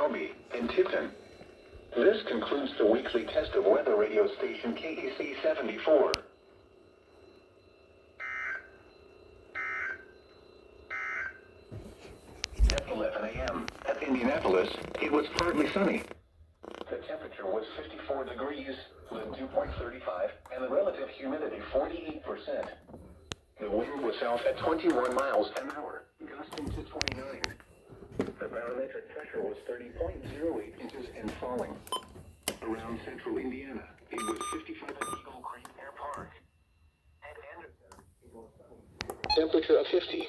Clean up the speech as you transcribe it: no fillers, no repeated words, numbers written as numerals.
Shelby, and Tipton. This concludes the weekly test of weather radio station KEC74. At 11 a.m. at Indianapolis, it was partly sunny. The temperature was 54 degrees, with dew point 35, and the relative humidity 48%. The wind was south at 21 miles an hour, gusting to 29. The barometric pressure was 30.08 inches and falling. Around central Indiana, it was 55 at Eagle Creek Air Park. At Anderson, it was sunny. Temperature of 50.